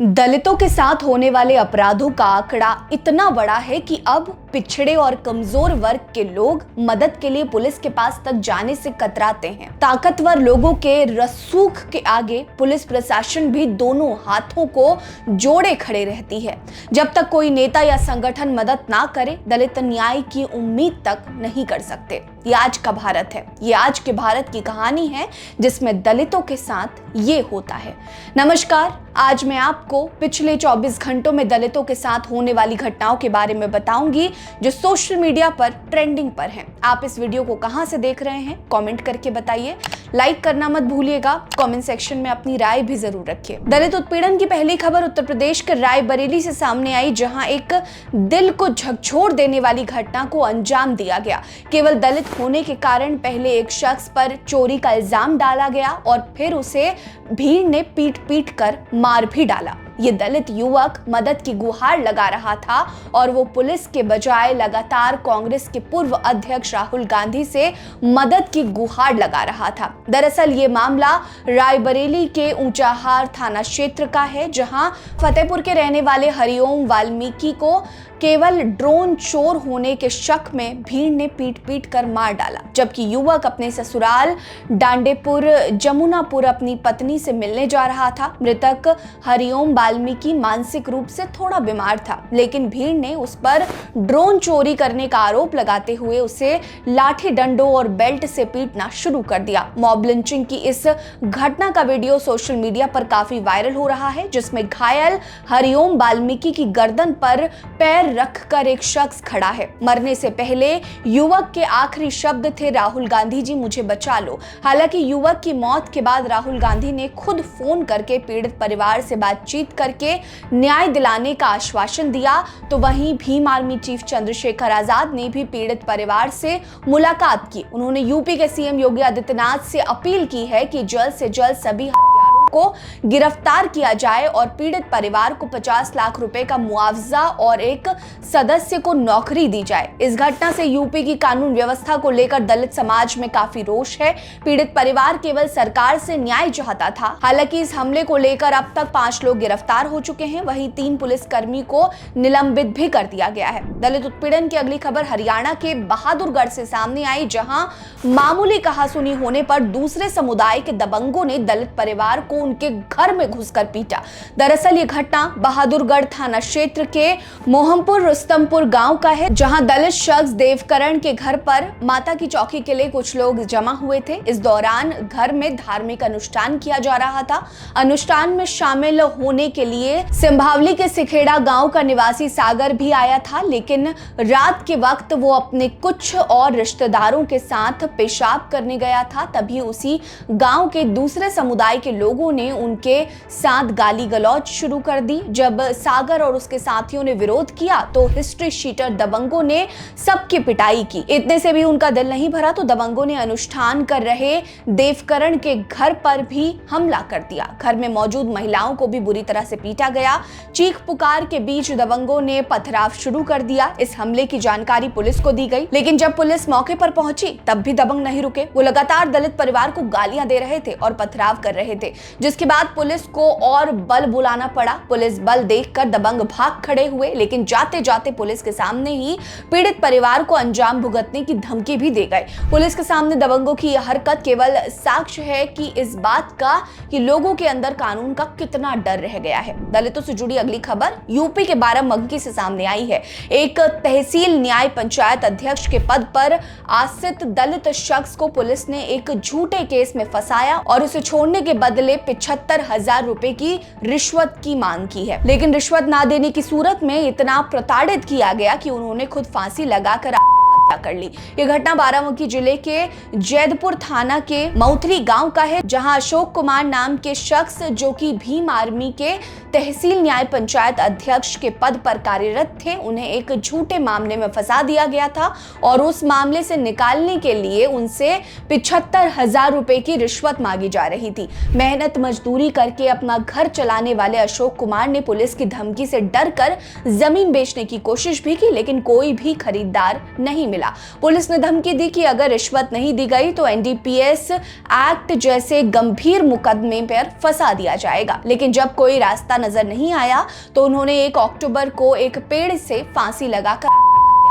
दलितों के साथ होने वाले अपराधों का आंकड़ा इतना बड़ा है कि अब पिछड़े और कमजोर वर्ग के लोग मदद के लिए पुलिस के पास तक जाने से कतराते हैं। ताकतवर लोगों के रसूख के आगे पुलिस प्रशासन भी दोनों हाथों को जोड़े खड़े रहती है। जब तक कोई नेता या संगठन मदद ना करे, दलित न्याय की उम्मीद तक नहीं कर सकते। ये आज का भारत है, ये आज के भारत की कहानी है जिसमें दलितों के साथ ये होता है। नमस्कार, आज मैं आपको पिछले 24 घंटों में दलितों के साथ होने वाली घटनाओं के बारे में बताऊंगी जो सोशल मीडिया पर ट्रेंडिंग पर हैं। आप इस वीडियो को कहां से देख रहे हैं कमेंट करके बताइए। लाइक करना मत भूलिएगा, कमेंट सेक्शन में अपनी राय भी जरूर रखिए। दलित उत्पीड़न की पहली खबर उत्तर प्रदेश के रायबरेली से सामने आई, जहां एक दिल को झकझोर देने वाली घटना को अंजाम दिया गया। केवल दलित होने के कारण पहले एक शख्स पर चोरी का इल्जाम डाला गया और फिर उसे भीड़ ने पीट पीट कर मार भी डाला। ये दलित युवक मदद की गुहार लगा रहा था और वो पुलिस के बजाय लगातार कांग्रेस के पूर्व अध्यक्ष राहुल गांधी से मदद की गुहार लगा रहा था। दरअसल ये मामला रायबरेली के ऊंचाहार थाना क्षेत्र का है, जहां फतेहपुर के रहने वाले हरिओम वाल्मीकि को केवल ड्रोन चोर होने के शक में भीड़ ने पीट पीट कर मार डाला, जबकि युवक अपने ससुराल डांडेपुर जमुनापुर अपनी पत्नी से मिलने जा रहा था। मृतक हरिओम वाल्मीकि मानसिक रूप से थोड़ा बीमार था, लेकिन भीड़ ने उस पर ड्रोन चोरी करने का आरोप लगाते हुए उसे लाठी डंडों और बेल्ट से पीटना शुरू कर दिया। मॉब लिंचिंग की इस घटना का वीडियो सोशल मीडिया पर काफी वायरल हो रहा है, जिसमें घायल हरिओम वाल्मीकि की गर्दन पर पैर रखकर एक शख्स खड़ा है। मरने से पहले युवक के आखिरी शब्द थे, राहुल गांधी जी मुझे बचा लो। हालांकि युवक की मौत के बाद राहुल गांधी ने खुद फोन करके पीड़ित परिवार से बातचीत करके न्याय दिलाने का आश्वासन दिया, तो वहीं भीम आर्मी चीफ चंद्रशेखर आजाद ने भी पीड़ित परिवार से मुलाकात की। उन्होंने यूपी के सीएम योगी आदित्यनाथ से अपील की है कि जल्द से जल्द सभी हत्यारों को गिरफ्तार किया जाए और पीड़ित परिवार को 50 लाख रुपए का मुआवजा और एक सदस्य को नौकरी दी जाए। इस घटना से यूपी की कानून व्यवस्था को लेकर दलित समाज में काफी रोष है। पीड़ित परिवार केवल सरकार से न्याय चाहता था। हालांकि इस हमले को लेकर अब तक 5 लोग गिरफ्तार हो चुके हैं, वहीं 3 पुलिसकर्मी को निलंबित भी कर दिया गया है। दलित उत्पीड़न की अगली खबर हरियाणा के बहादुरगढ़ से सामने आई, जहां मामूली कहासुनी होने पर दूसरे समुदाय के दबंगों ने दलित परिवार को उनके घर में घुसकर पीटा। दरअसल ये घटना बहादुरगढ़ थाना क्षेत्र के मोहम्पुर रुस्तमपुर गांव का है, जहां दलित शख्स देवकरण के घर पर माता की चौकी के लिए कुछ लोग जमा हुए थे। इस दौरान घर में धार्मिक अनुष्ठान किया जा रहा था। अनुष्ठान में शामिल होने के लिए सिंभावली के सिखेड़ा गांव का निवासी सागर भी आया था, लेकिन रात के वक्त वो अपने कुछ और रिश्तेदारों के साथ पेशाब करने गया था। तभी उसी गांव के दूसरे समुदाय के लोगों ने उनके साथ गाली गलौज शुरू कर दी। जब सागर और उसके साथियों ने विरोध किया तो हिस्ट्री शीटर दबंगों ने सबकी पिटाई की। इतने से भी उनका दिल नहीं भरा तो दबंगों ने अनुष्ठान कर रहे देवकरण के घर पर भी हमला कर दिया। घर में मौजूद महिलाओं को भी बुरी तरह से पीटा गया। चीख पुकार के बीच दबंगों ने पथराव शुरू कर दिया। इस हमले की जानकारी पुलिस को दी गई, लेकिन जब पुलिस मौके पर पहुंची तब भी दबंग नहीं रुके। वो लगातार दलित परिवार को गालियां दे रहे थे और पथराव कर रहे थे, जिसके बाद पुलिस को और बल बुलाना पड़ा। पुलिस बल देखकर दबंग भाग खड़े हुए, लेकिन जाते जाते पुलिस के सामने ही पीड़ित परिवार को अंजाम भुगतने की धमकी भी दे गए। पुलिस के सामने दबंगों की यह हरकत केवल साक्ष्य है कि इस बात का कि लोगों के अंदर कानून का कितना डर रह गया है। दलितों से जुड़ी अगली खबर यूपी के बाराबंकी से सामने आई है। एक तहसील न्याय पंचायत अध्यक्ष के पद पर आश्रित दलित शख्स को पुलिस ने एक झूठे केस में फंसाया और उसे छोड़ने के बदले 75,000 रुपए की रिश्वत की मांग की है, लेकिन रिश्वत ना देने की सूरत में इतना प्रताड़ित किया गया कि उन्होंने खुद फांसी लगाकर हत्या कर ली। यह घटना बाराबंकी जिले के जैदपुर थाना के मौथरी गांव का है, जहां अशोक कुमार नाम के शख्स, जो कि भीम आर्मी के तहसील न्याय पंचायत अध्यक्ष के पद पर कार्यरत थे, उन्हें एक झूठे मामले में फंसा दिया गया था और उस मामले से निकालने के लिए उनसे 75,000 रुपए की रिश्वत मांगी जा रही थी। मेहनत मजदूरी करके अपना घर चलाने वाले अशोक कुमार ने पुलिस की धमकी से डरकर जमीन बेचने की कोशिश भी की, लेकिन कोई भी खरीदार नहीं मिला। दिया। पुलिस ने धमकी दी कि अगर रिश्वत नहीं दी गई तो एनडीपीएस एक्ट जैसे गंभीर मुकदमे पर फंसा दिया जाएगा। लेकिन जब कोई रास्ता नजर नहीं आया तो उन्होंने 1 अक्टूबर को एक पेड़ से फांसी लगाकर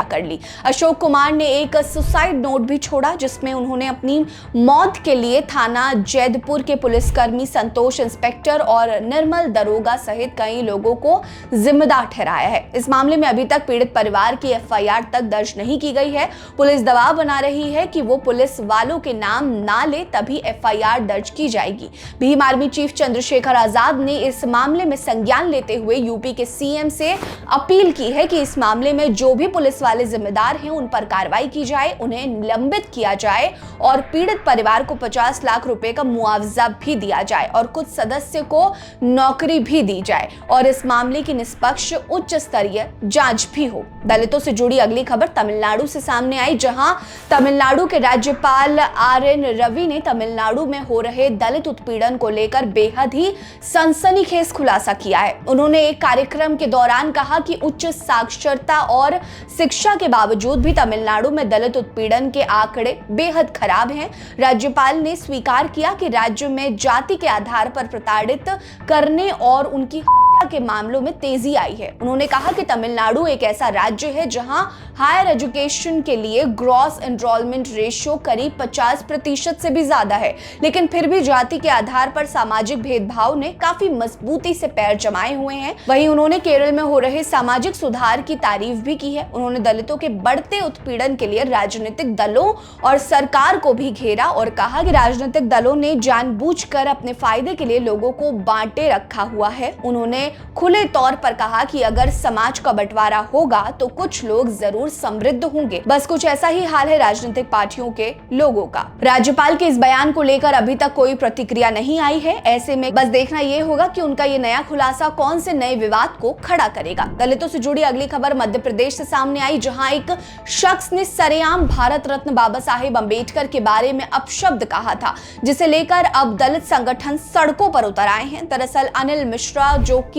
कर ली। अशोक कुमार ने एक सुसाइड नोट भी छोड़ा जिसमें उन्होंने अपनी मौत के लिए थाना जैदपुर के पुलिसकर्मी संतोष इंस्पेक्टर और निर्मल दरोगा सहित कई लोगों को जिम्मेदार ठहराया है। इस मामले में अभी तक पीड़ित परिवार की एफआईआर तक दर्ज नहीं की गई है। पुलिस दबाव बना रही है कि वो पुलिस वालों के नाम ना ले तभी एफआईआर दर्ज की जाएगी। भीम आर्मी चीफ चंद्रशेखर आजाद ने इस मामले में संज्ञान लेते हुए यूपी के सीएम से अपील की है कि इस मामले में जो भी पुलिस वाले जिम्मेदार हैं उन पर कार्रवाई की जाए, उन्हें निलंबित किया जाए और पीड़ित परिवार को 50 लाख रुपए का मुआवजा भी दिया जाए और कुछ सदस्य को नौकरी भी दी जाए और इस मामले की निष्पक्ष उच्च स्तरीय जांच भी हो। दलितों से जुड़ी अगली खबर तमिलनाडु से सामने आई, जहां तमिलनाडु के राज्यपाल आरएन रवि ने तमिलनाडु में हो रहे दलित उत्पीड़न को लेकर बेहद ही सनसनीखेज खुलासा किया है। उन्होंने एक कार्यक्रम के दौरान कहा कि उच्च साक्षरता और शिक्षा के बावजूद भी तमिलनाडु में दलित उत्पीड़न के आंकड़े बेहद खराब हैं। राज्यपाल ने स्वीकार किया कि राज्य में जाति के आधार पर प्रताड़ित करने और उनकी के मामलों में तेजी आई है। उन्होंने कहा कि तमिलनाडु एक ऐसा राज्य है जहां हायर एजुकेशन के लिए ग्रॉस एनरोलमेंट रेशियो करीब 50% से भी ज्यादा है, लेकिन फिर भी जाति के आधार पर सामाजिक भेदभाव ने काफी मजबूती से पैर जमाए हुए हैं। वहीं उन्होंने केरल में हो रहे सामाजिक सुधार की तारीफ भी की है। उन्होंने दलितों के बढ़ते उत्पीड़न के लिए राजनीतिक दलों और सरकार को भी घेरा और कहा कि राजनीतिक दलों ने जानबूझकर अपने फायदे के लिए लोगों को बांटे रखा हुआ है। उन्होंने खुले तौर पर कहा कि अगर समाज का बंटवारा होगा तो कुछ लोग जरूर समृद्ध होंगे। बस कुछ ऐसा ही हाल है राजनीतिक पार्टियों के लोगों का। राज्यपाल के इस बयान को लेकर अभी तक कोई प्रतिक्रिया नहीं आई है। ऐसे में बस देखना यह होगा कि उनका ये नया खुलासा कौन से नए विवाद को खड़ा करेगा। दलितों से जुड़ी अगली खबर मध्य प्रदेश से सामने आई, जहां एक शख्स ने सरेआम भारत रत्न बाबा साहेब अंबेडकर के बारे में अपशब्द कहा था, जिसे लेकर अब दलित संगठन सड़कों पर उतर आए हैं। दरअसल अनिल मिश्रा, जो कि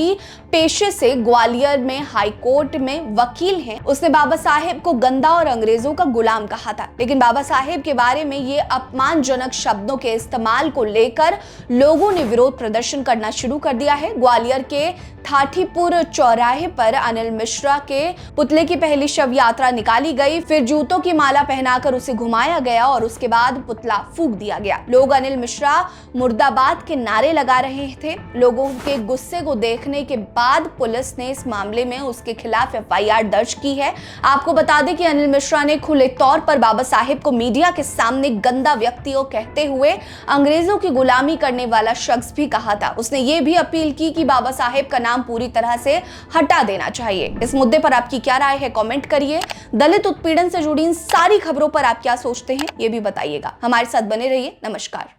पेशे से ग्वालियर में हाईकोर्ट में वकील हैं, उसने बाबा साहेब को गंदा और अंग्रेजों का गुलाम कहा था। लेकिन बाबा साहेब के बारे में ये अपमानजनक शब्दों के इस्तेमाल को लेकर लोगों ने विरोध प्रदर्शन करना शुरू कर दिया है। ग्वालियर के थाठीपुर चौराहे पर अनिल मिश्रा के पुतले की पहली शव यात्रा निकाली गई, फिर जूतों की माला पहनाकर उसे घुमाया गया और उसके बाद पुतला फूंक दिया गया। लोग अनिल मिश्रा मुर्दाबाद के नारे लगा रहे थे। लोगों के गुस्से को देखने के बाद पुलिस ने इस मामले में उसके खिलाफ एफआईआर दर्ज की है। आपको बता दें कि अनिल मिश्रा ने खुले तौर पर बाबा साहेब को मीडिया के सामने गंदा व्यक्तियों कहते हुए अंग्रेजों की गुलामी करने वाला शख्स भी कहा था। उसने ये भी अपील की कि बाबा साहेब का नाम पूरी तरह से हटा देना चाहिए। इस मुद्दे पर आपकी क्या राय है, कमेंट करिए। दलित उत्पीड़न से जुड़ी इन सारी खबरों पर आप क्या सोचते हैं ये भी बताइएगा। हमारे साथ बने रहिए। नमस्कार।